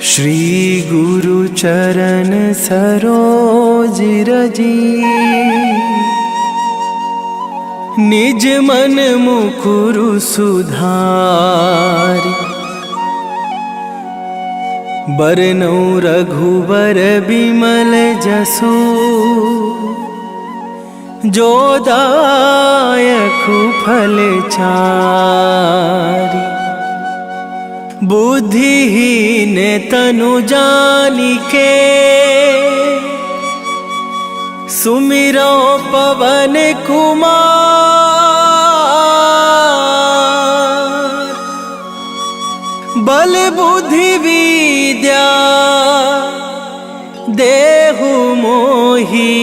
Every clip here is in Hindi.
श्री गुरु चरण सरोज रजी, निज मन मुकुरु सुधारि। बरनउँ रघुबर बिमल जसु, जो दायकु फल चारि। बुद्धिहीन तनु जानिके, सुमिरो पवन कुमार। बल बुद्धि विद्या देहु मोहि,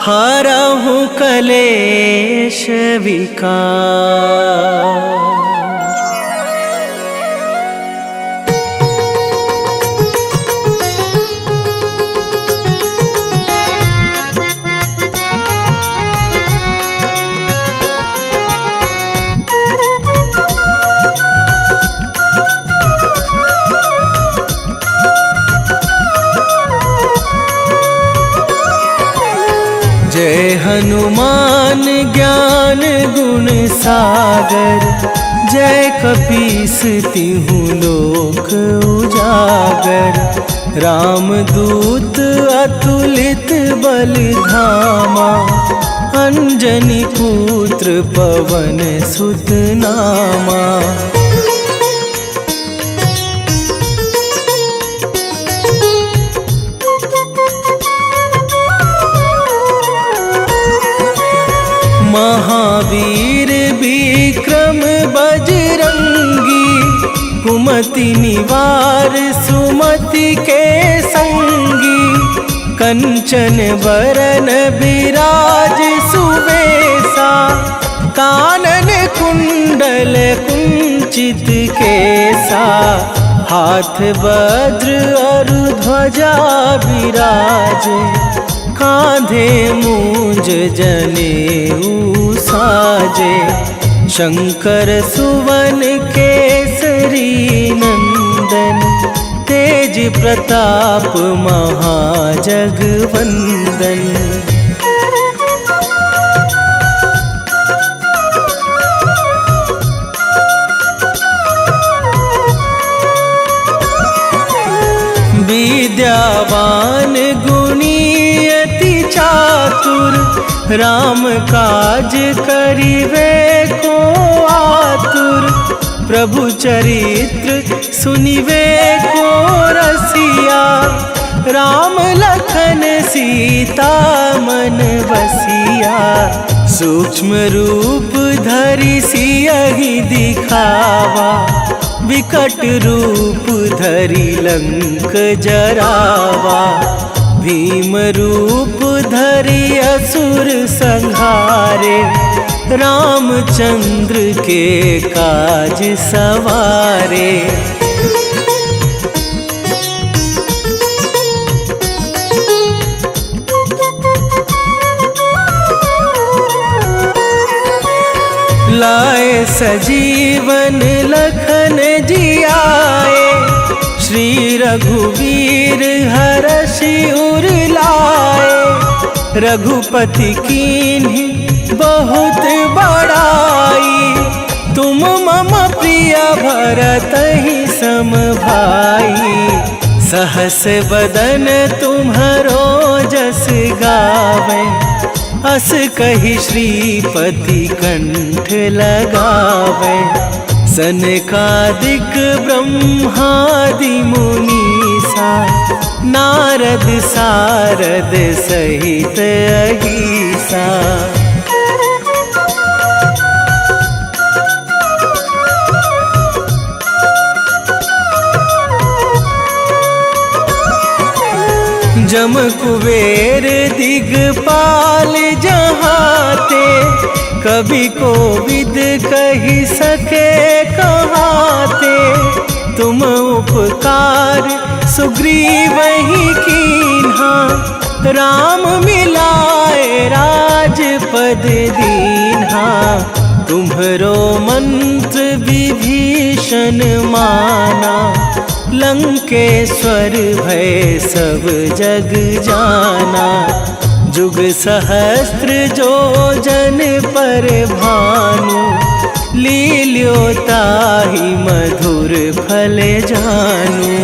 हरहु कलेश विकार। जय हनुमान ज्ञान गुण सागर, जय कपीस तिहु लोक उजागर। रामदूत अतुलित बल धामा, अंजनी पुत्र पवन सुत नामा। महावीर विक्रम बजरंगी, कुमति निवार सुमति के संगी। कंचन बरन बिराज सुबेसा, कानन कुंडल कुंचित केसा। हाथ वज्र और ध्वजा विराजे, कांधे मूंज जनेऊ साजे। शंकर सुवन केसरी नंदन, तेज प्रताप महाजगवंदन। विद्यावान गुणी अति चातुर, राम काज करिवे को आतुर। प्रभु चरित्र सुनिवे को रसिया, राम लखन सीता मन बसिया। सूक्ष्म रूप धरि सियहि दिखावा, विकट रूप धरि लंक जरावा। भीम रूप धरि असुर संहारे, रामचंद्र के काज सवारे। लाए सजीवन लखन जियाए, श्री रघुवीर हरषि उर लाए। रघुपति कीन्ही बहुत बड़ाई, तुम मम प्रिय भरतहि सम भाई। सहस बदन तुम्हरो जस गावे, अस कहि श्रीपति कंठ लगावे। सनकादिक ब्रह्मादि मुनीसा, नारद सारद सहित अहिसा। जम कुबेर दिगपाल जहाते, कभी कोविद कहि सके कहाते। तुम उपकार सुग्रीवहि कीन्हा, राम मिलाए राजपद दीन्हा। तुम्हरो मंत्र विभीषण माना, लंकेश्वर भय सब जग जाना। जुग सहस्त्र जो जन पर भानु, लील्यो ताहि मधुर फल जानू।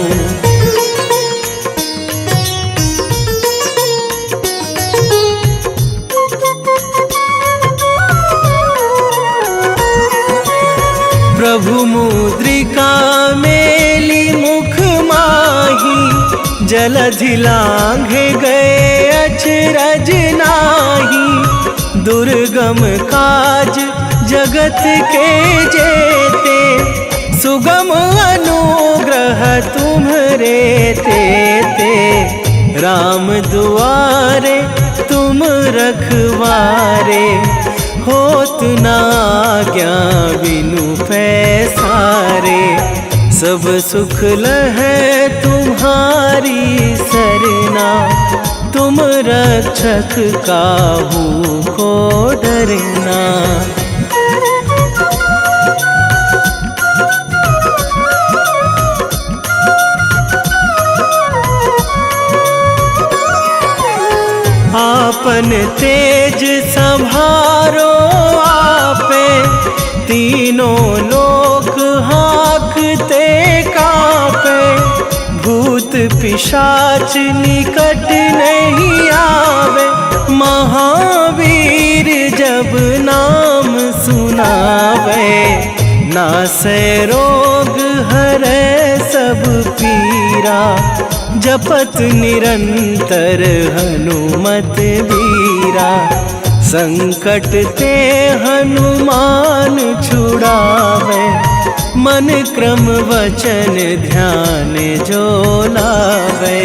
प्रभु मुद्रिका मेली मुख माही, जलधि लांघे गए अचरज नाही। दुर्गम काज जगत के जेते, सुगम अनुग्रह तुम्हरे तेते। राम दुआरे तुम रखवारे, होत न आज्ञा बिनु पैसारे। सब सुख लहै तुम्हारी सरना, तुम रक्षक काहू को डरना। आपन तेज संभारो आपे, तीनों लोक हाँकते कांपे। भूत पिशाच निकट नहीं आवे, महावीर जब नाम सुनावे। नासै रोग हरै सब पीरा, जपत निरंतर हनुमत वीरा। संकट ते हनुमान छुड़ावे, मन क्रम वचन ध्यान जो लावे।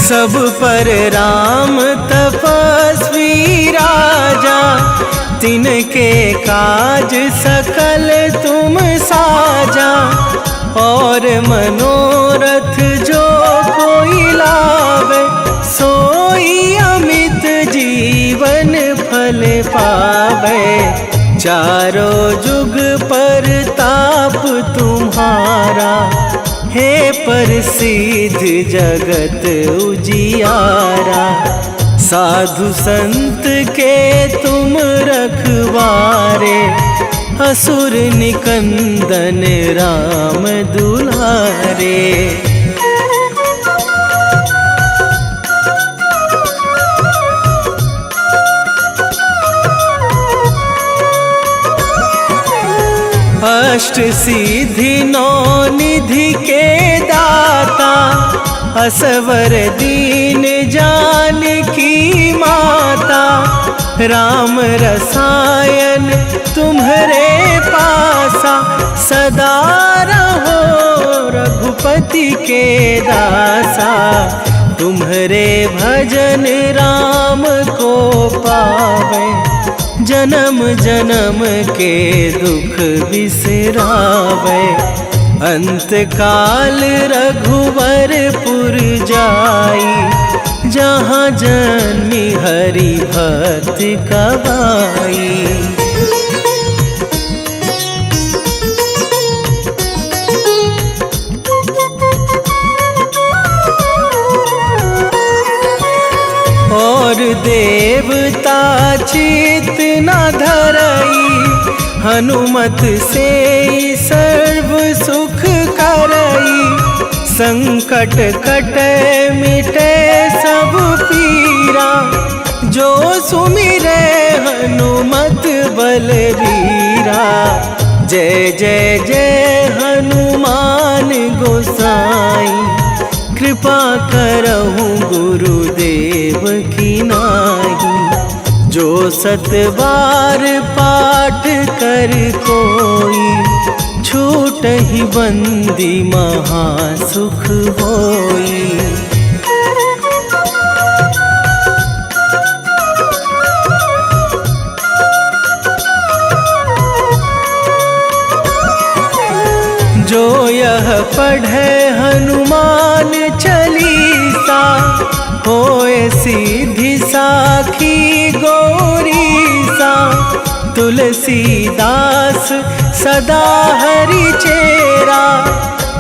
सब पर राम तपस्वी राजा, तिनके काज सकल तुम साजा। और मनोरथ जो कोई लावे, सोई अमित जीवन फल पावे। चारों जुग पर ताप तुम्हारा, हे प्रसिद्ध जगत उजियारा। साधु संत के तुम रखवारे, असुर निकंदन राम दुलारे। अष्ट सिद्धि नौ निधि के दाता, असवर दीन जानकी माता। राम रसायन तुम्हरे पासा, सदा रहो रघुपति के दासा। तुम्हरे भजन राम को पावे, जन्म जन्म के दुख बिसरावे। अंत काल रघुवरपुर जाई, जहाँ जन्मी हरि भक्त कहाई। और देवता चित न धरई, हनुमत से सर्व सुख करई। संकट कटे मिटे सब पीरा, जो सुमिरे हनुमत बलबीरा। जय जय जय हनुमान गोसाई, कृपा करहु गुरुदेव की नाई। जो सत बार पाठ कर कोई, छूटहि बंदी महासुख होई। जो यह पढ़ हनुमान चालीसा, होए सीधी साखी गौरीसा। तुलसीदास सदा हरि चेरा,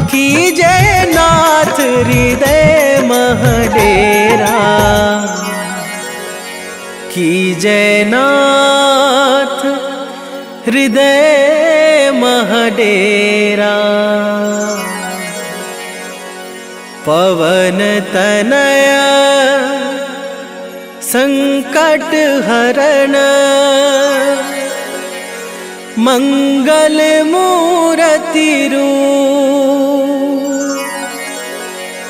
कीजे नाथ हृदय मह डेरा। कीजे नाथ हृदय मह डेरा। पवन तनय संकट हरण, मंगल मूरति रूप।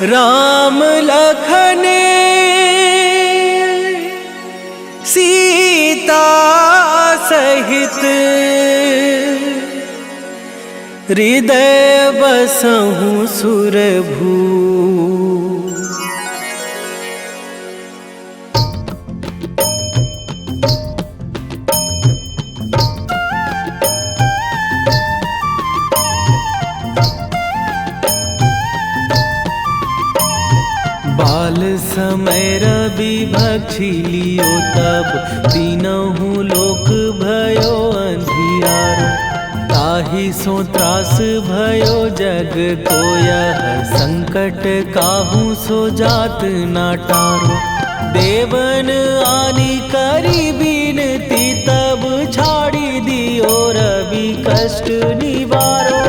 राम लखन सीता सहित, हृदय बसहु सुरभू। बाल समय रवि भक्षी लियो तब, तीनहु लोक भयो अंधियारो। ताहि सो त्रास भयो जग को यह, संकट काहू सो जात ना टारो। देवन आनी करी बिनती, तब छाड़ी दियो रवि कष्ट निवारो।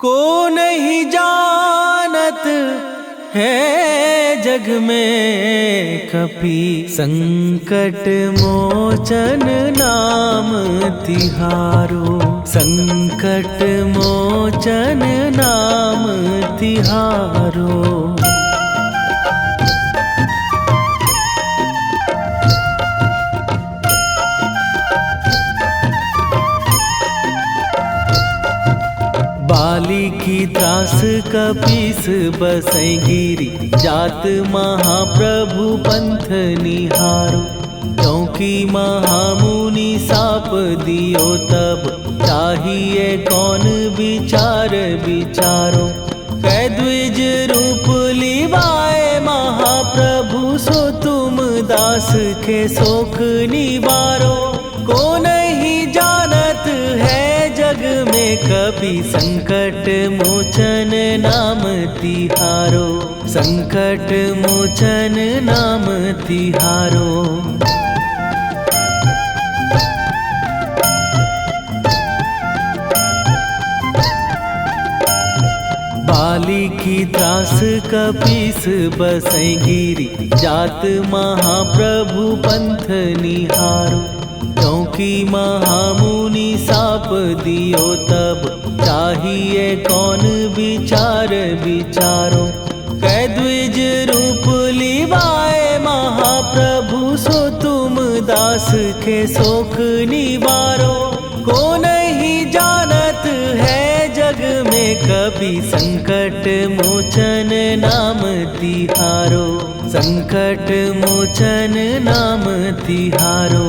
को नहीं जानत है जग में कपि, संकट मोचन नाम तिहारो। संकट मोचन नाम तिहारो। बाली की त्रास कपीस बसै गिरी, जात महाप्रभु पंथ निहारो। क्योंकि महामुनि साप दियो तब, चाहिए कौन विचार विचारो। कै द्विज रूप लिवाए महाप्रभु, सो तुम दास के शोक निवारो। को नहीं जानत है जग में कपि, संकट मोचन नाम तिहारो। संकट मोचन नाम तिहारो। बाली की त्रास कपीस बसै गिरी, जात महाप्रभु पंथ निहारो। क्योंकि महामुनि साप दियो तब, चाहिए कौन विचार विचारो। कै द्विज रूप लिवाए महाप्रभु, सो तुम दास के शोक निवारो। को नहीं जानत है जग में कपि, संकट मोचन नाम तिहारो। संकट मोचन नाम तिहारो।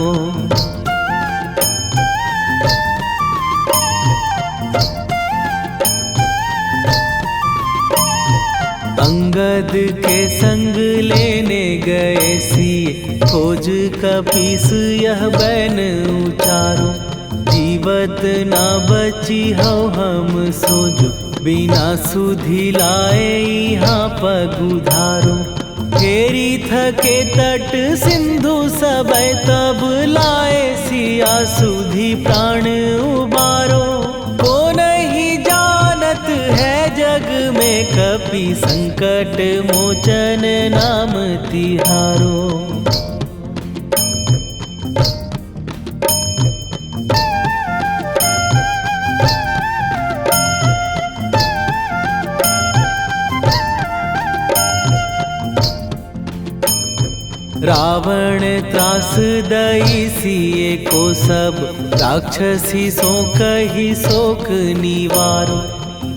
अंगद के संग लेने गए सिए, खोज कपीस यह बैन उचारो। जीवत ना बची हो हम सोजो, बिना सुधि लाए यहाँ पगुधारो। फेरी थके तट सिंधु सबे, तब लाए सिया सुधि प्राण उबारो। को नहीं जानत है जग में कपि, संकट मोचन नाम तिहारो। रावण त्रास दई सिए को सब, राक्षसी सो कही शोक निवारो।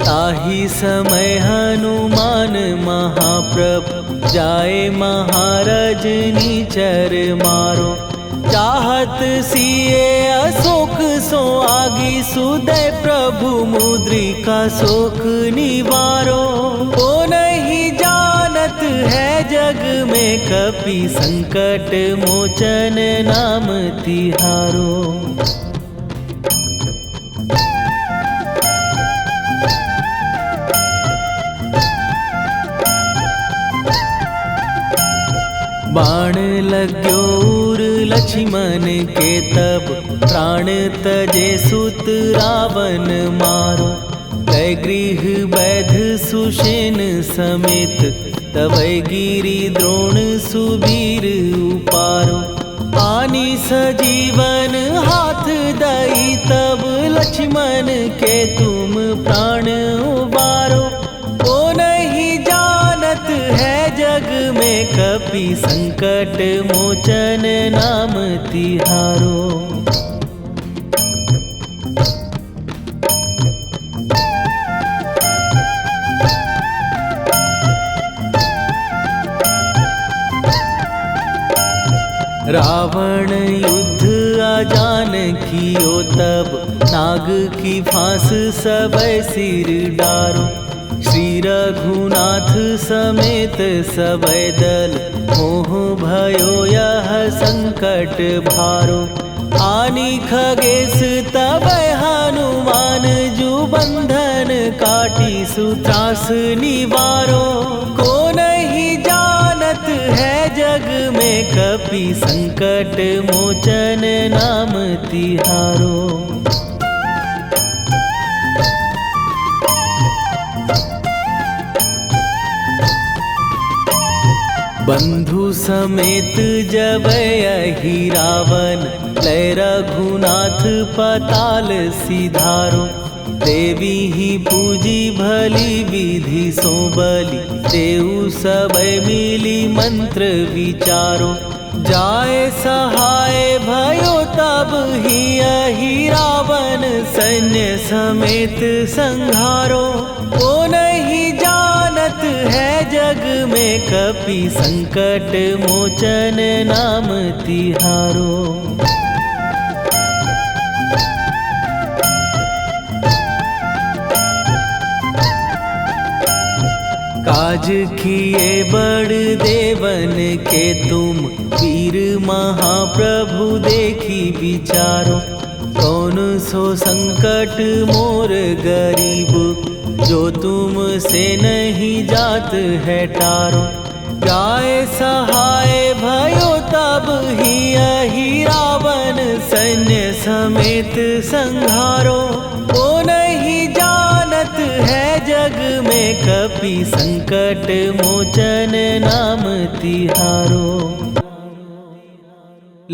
ताहि समय हनुमान महाप्रभु, जाए महाराज निचर मारो। चाहत सिए अशोक सो आगी सुदय प्रभु मुद्रिका शोक निवारो। ओ नहीं जानत है जग में कपि संकट मोचन नाम तिहारो। बाण लग्यो उर लक्ष्मण के तब प्राण तजे सुत रावण मारो। कै गृह वैध सुषेण समेत तवै गिरि द्रोण सुबीर उपारो। आनी सजीवन हाथ दई तब लक्ष्मण के तुम प्राण उबारो। ओ नहीं जानत है जग में कपि संकट मोचन नाम तिहारो। रावण युद्ध आजान कियो तब नाग की फांस सबै सिर डारो। श्री रघुनाथ समेत सबै दल मोह भयो यह संकट भारो। आनी खगेश तबै हनुमान जु बंधन काटी सुत्रास निवारो। को नहीं जानत है जग में कपि संकट मोचन नाम तिहारो। बंधु समेत जबै अहि रावण लय रघुनाथ पताल सिधारो। देवी ही पूजी भली विधि सो बलि देऊ सबै मिली मंत्र विचारो। जाय सहाय भयो तब ही अहि रावण सैन्य समेत संहारो। ओ नहीं जानत है जग में कपि संकट मोचन नाम तिहारो। काज किए बड़ देवन के तुम वीर महाप्रभु देखी विचारो। कौन सो संकट मोर गरीब जो तुम से नहीं जात है टारो। जाय सहाय भयो तब ही अहि रावण सैन्य समेत संहारो। ओ नहीं जानत है जग में कपि संकट मोचन नाम तिहारो।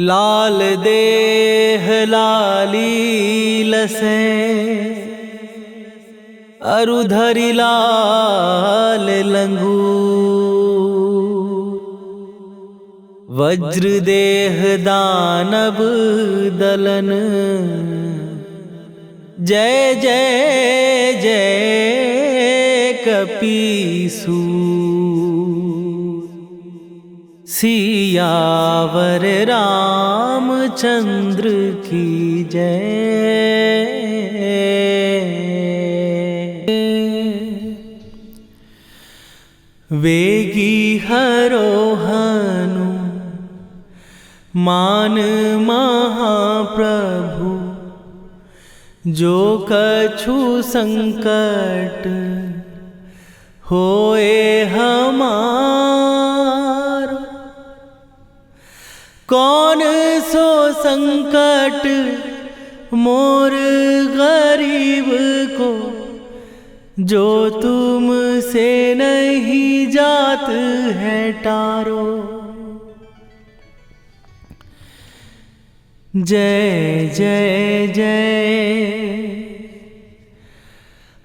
लाल देह लाली लसे अरुधरि लाल लंगूर। वज्र देह दानव दलन जय जय जय कपीसूर। सियावर रामचंद्र की जय। वेगी हरोहनु मान महाप्रभु जो कछु संकट होए हमार। कौन सो संकट मोर गरीब को जो तुम से नहीं जात है टारो। जय जय जय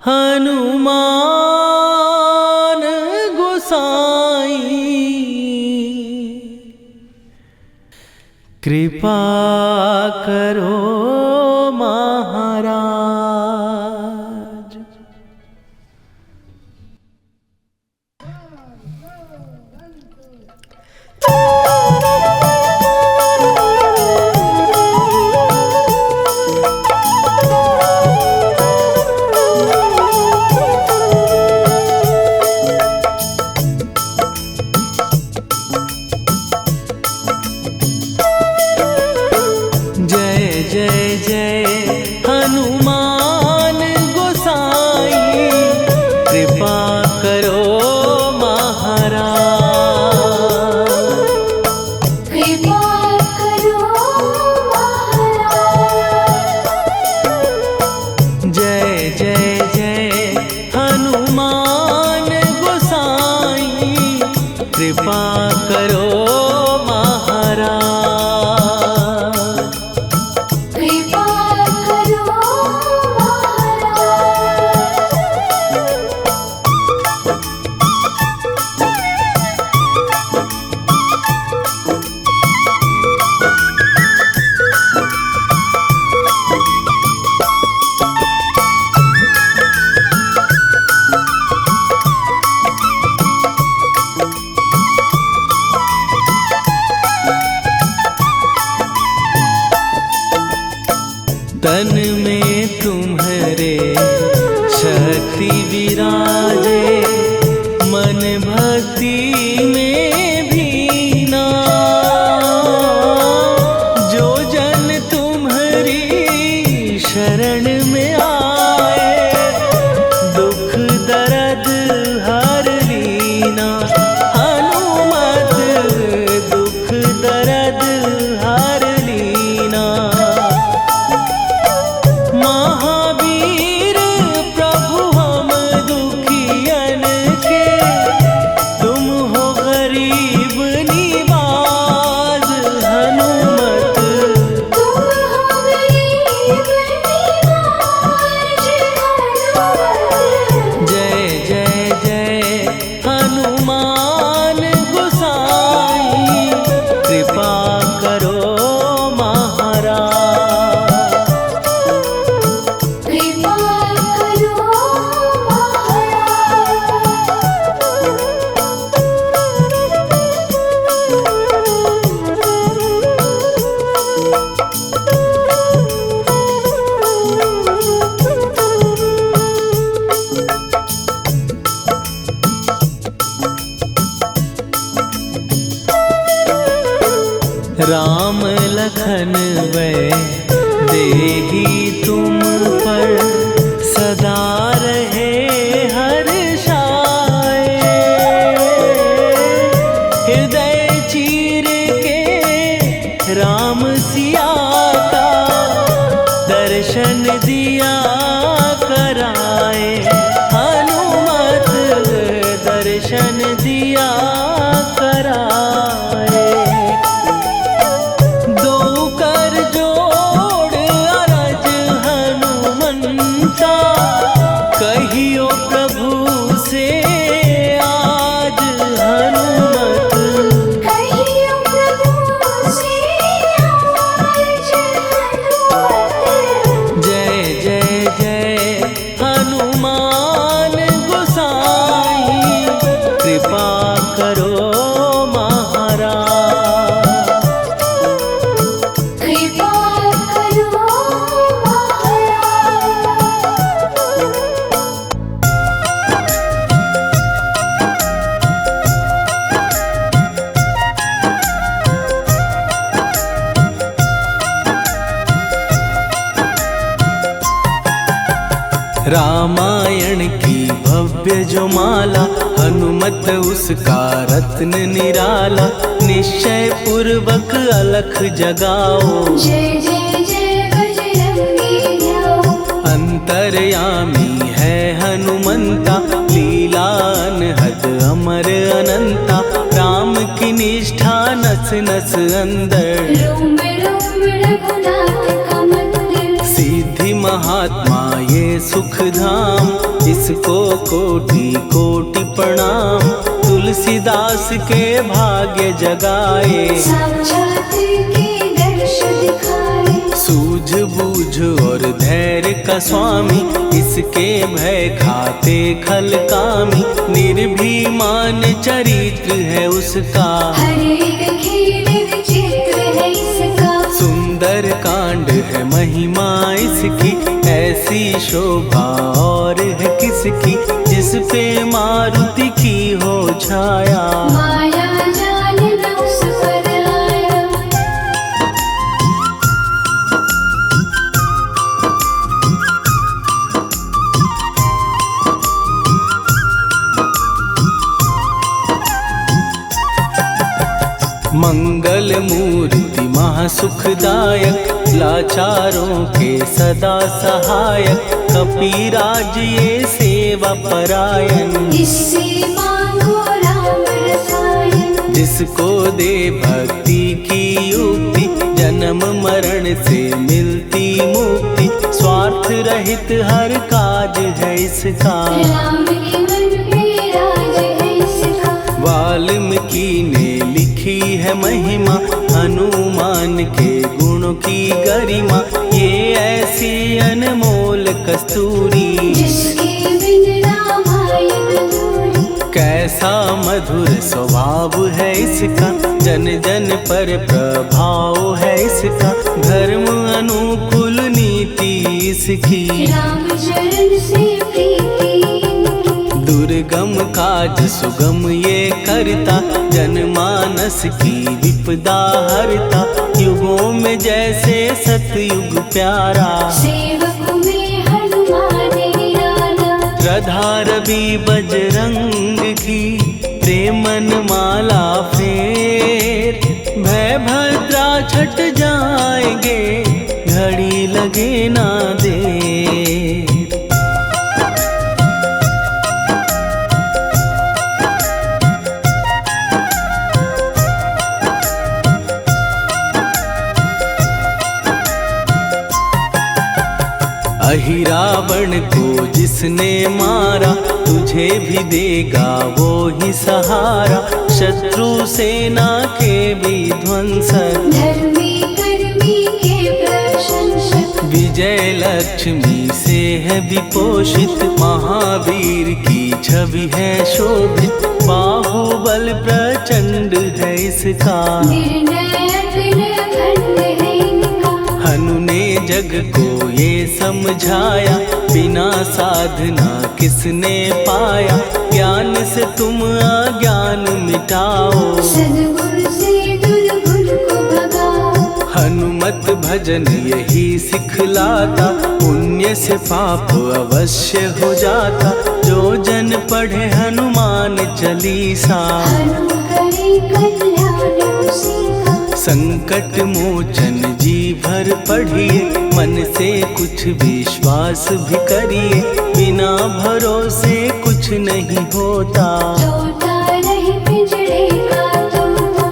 हनुमान गोसाई। कृपा करो महाराज। कृपा करो महाराज। कृपा करो तन में तुम्हारे शक्ति विराजे, मन भक्ति में भीना। जो जन तुम्हारी शरण में आए, दुख दर्द हर लीना। हनुमत दुख दर्द हर लीना। महावीर प्रभु हम दुखियन के, तुम हो गरीब निवाज। हनुमत तुम हो गरीब निवाज। जय जय जय हनुमान गोसाई, कृपा करो महाराज। कृपा करो राम लखन वै देही तुम पर, सदा रहे हर्षाए। हृदय चीर के राम सिया का, दर्शन दिया कराए। हनुमत दर्शन दिया कराए। दो कर जोड़ अरज हनुमंता, कहियो प्रभु से आज। हनुमत कहियो प्रभु से आज। हनुमत जय जय जय हनुमान गोसाई, कृपा करो महाराज। कृपा करो रामायण की भव्य जो माला, हनुमत उसका रत्न निराला। निश्चय पूर्वक अलख जगाओ, जय जय जय बजरंगी जाओ। अंतर्यामी है हनुमंता, लीला अनहद अमर अनंता। राम की निष्ठा नस नस अंदर, रोम रोम रघुनाथ का मंदिर। सिद्धि महात्मा ये सुख धाम, इसको कोटि कोटि प्रणाम। तुलसीदास के भाग्य जगाए, साक्षात के दर्श दिखाए। सूझ बूझ और धैर्य का स्वामी, इसके भय खाते खल कामी। निर्भीमान चरित्र है उसका, हर एक खेल विचित्र है इसका। सुंदर कांड है महिमा इसकी, ऐसी शोभा और है किसकी। जिस पे मारुति की हो छाया, माया जाल न उस पर आया। मंगल मूर्ति महासुखदायक, लाचारों के सदा सहायक। कपीराज ये सेवा परायण, इससे मांगो राम रसायन। जिसको दे भक्ति की युक्ति, जन्म मरण से मिलती मुक्ति। स्वार्थ रहित हर काज है इसका, राम के मन पे राज है इसका। वाल्मीकि ने लिखी है महिमा, हनुमान के गुणों की गरिमा। ये ऐसी अनमोल कस्तूरी, जिसके बिन रामायण अधूरी। कैसा मधुर स्वभाव है इसका, जन जन पर प्रभाव है इसका। धर्म अनुकूल नीति इसकी, राम चरण से प्रीति इनकी। दुर्गम काज सुगम ये करता, जनमानस की विपदा हरता। युगों में जैसे सतयुग प्यारा, सेवक में हनुमान निराला। श्रद्धा रवि बजरंग की, प्रेमन माला फेर। भय भद्रा छट जाएंगे, घड़ी लगे ना देर। अहि रावण को जिसने मारा, तुझे भी देगा वो ही सहारा। शत्रु सेना के विध्वंसक, धर्मी कर्मी के प्रशंसक। विजय लक्ष्मी से है विपोषित, महावीर की छवि है शोभित। बाहुबल प्रचंड है इसका, निर्णय अखंड है इनका। हनु ने जग को ये समझाया, बिना साधना किसने पाया। ज्ञान से तुम अज्ञान मिटाओ, सद्गुण से दुर्गुण को भगाओ। हनुमत भजन यही सिखलाता, पुण्य से पाप अवश्य हो जाता। जो जन पढ़े हनुमान चालीसा, हनु करे कल्याण उसी का। संकट मोचन जी भर पढ़िए, मन से कुछ विश्वास भी करिए। बिना भरोसे कुछ नहीं होता, तोता रहे पिंजड़े का तोता।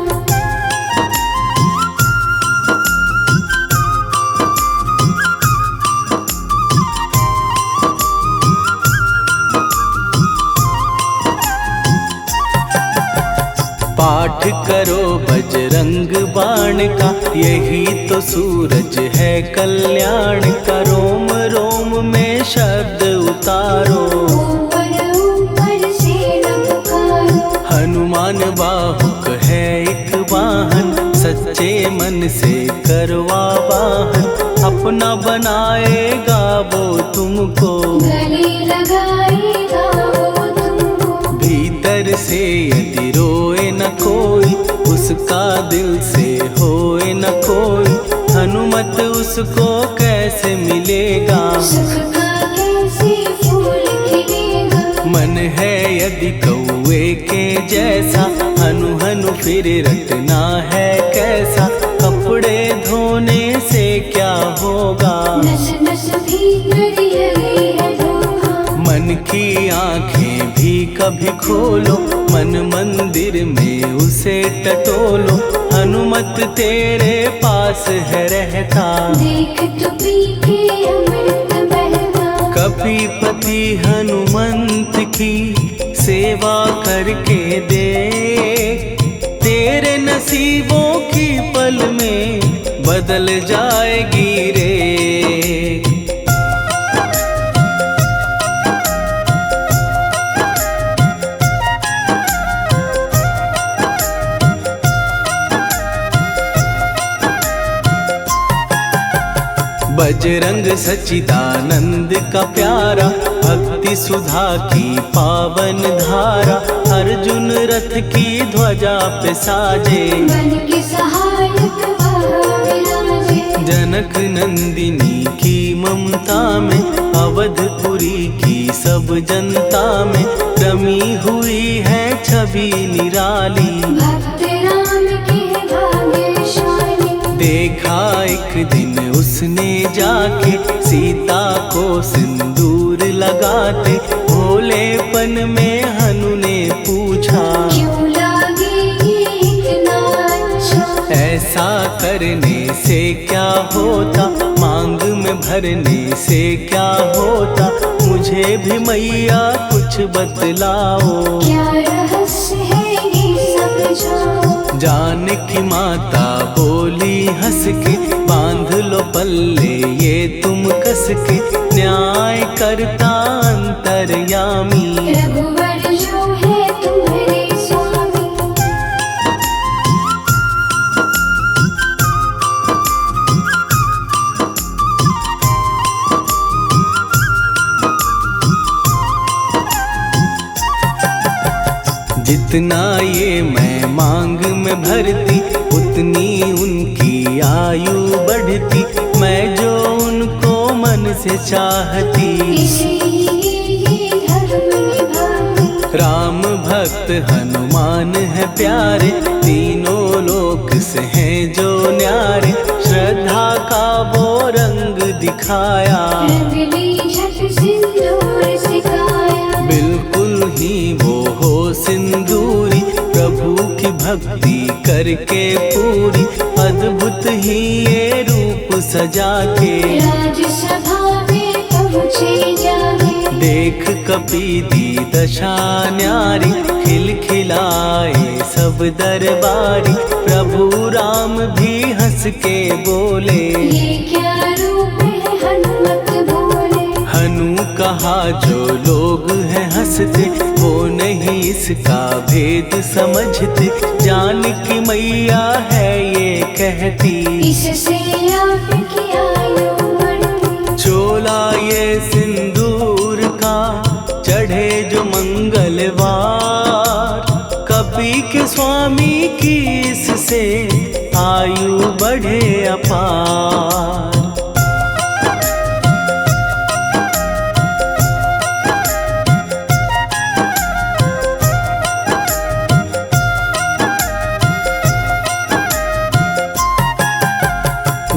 पाठ करो बजरंग बाण का, यही तो सूरज है कल्याण का। रोम रोम में शब्द उतारो, ऊपर ऊपर से न पुकारो। हनुमान बाहुक है एक वाहन, सच्चे मन से करवा वाहन। अपना बनाएगा वो तुमको, गले लगाएगा वो तुमको। भीतर से यदि रोए न कोई, उसका दिल से होए न कोई। हनुमत उसको कैसे मिलेगा, सुख का कैसे फूल खिलेगा। मन है यदि कौवे के जैसा, हनु हनु फिर रटना है कैसा। कपड़े धोने से क्या होगा, नस नस भीतर यही है धोखा। मन की आंखें भी कभी खोलो, मन मंदिर में उसे टटोलो। हनुमत तेरे पास है रहता, देख तो पी के अमृत बहता। कपीपति हनुमंत की सेवा करके देख। तेरे नसीबों की पल में बदल जाएगी रे। बजरंग सच्चिदानंद का प्यारा, भक्ति सुधा की पावन धारा। अर्जुन रथ की ध्वजा पे साजे, बन के सहायक वह विराजे। जनक नंदिनी की ममता में, अवधपुरी की सब जनता में। रमी हुई है छवि निराली, भक्त राम के भाग्यशाली। देखा एक दिन उसने जाके, सीता को सिंदूर लगाते। भोलेपन में हनु ने पूछा, क्यों लागे ये ऐसा करने से क्या होता, मांग में भरने से क्या होता, मुझे भी मैया कुछ बतलाओ। क्या रहस्य है ये समझाओ। जानकी माता बोली हंस के, बांध लो पल्ले ये तुम कस के, न्याय करता अंतर्यामी। रघुवर जो है तुम्हारे स्वामी। जितना ये मैं मांग में भरती, उतनी उनकी आयु बढ़ती, मैं जो उनको मन से चाहती। इसीलिए धर्म निभाती। राम भक्त हनुमान है प्यारे, तीनों लोक से हैं जो न्यारे, श्रद्धा का वो रंग दिखाया। रंग ली झट सिंदूर सिखाया। बिल्कुल ही वो हो सिंदूरी, प्रभु की भक्ति करके पूरी, अद्भुत ही ये रूप सजा के। राजसभा में पहुँचे जाके। देख कपीदी दशा न्यारी, खिलखिलाए सब दरबारी, प्रभु राम भी हंस के बोले। ये क्या रूप है हनुमत बोले। हनु कहा जो लोग हैं हंसते, वो नहीं इसका भेद समझते, जानकी मैया है ये कहती। इससे आपकी आयु बढ़ती। चोला ये सिंदूर का चढ़े जो मंगलवार, कपी के स्वामी की इससे आयु बढ़े अपार।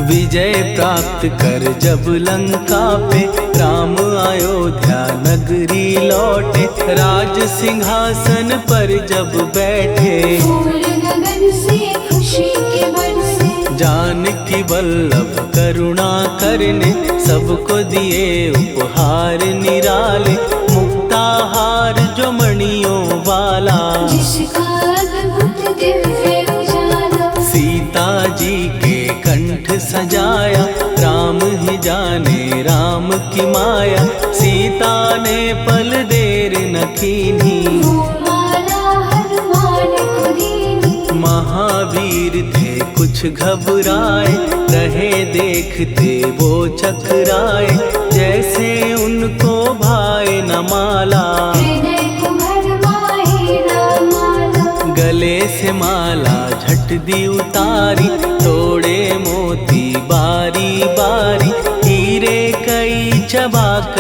विजय प्राप्त कर जब लंका पे, राम अयोध्या नगरी लौटे, राज सिंहासन पर जब बैठे। फूल गगन से खुशी के बरसे। जानकी वल्लभ करुणा करने, सबको दिए उपहार निराले, मुक्ताहार जो मणियों वाला। जिसका अद्भुत दिव्य उजाला। सीता जी के कंठ सजाया, राम ही जाने राम की माया, सीता ने पल देर न कीन्ही। वो माला हनुमान को दीनी। महावीर थे कुछ घबराए, रहे देखते वो चकराए, जैसे उनको भाए न माला। हृदय को भरमाए रामाला। गले से माला झट दी उतारी, तोड़े मोती बारी बारी,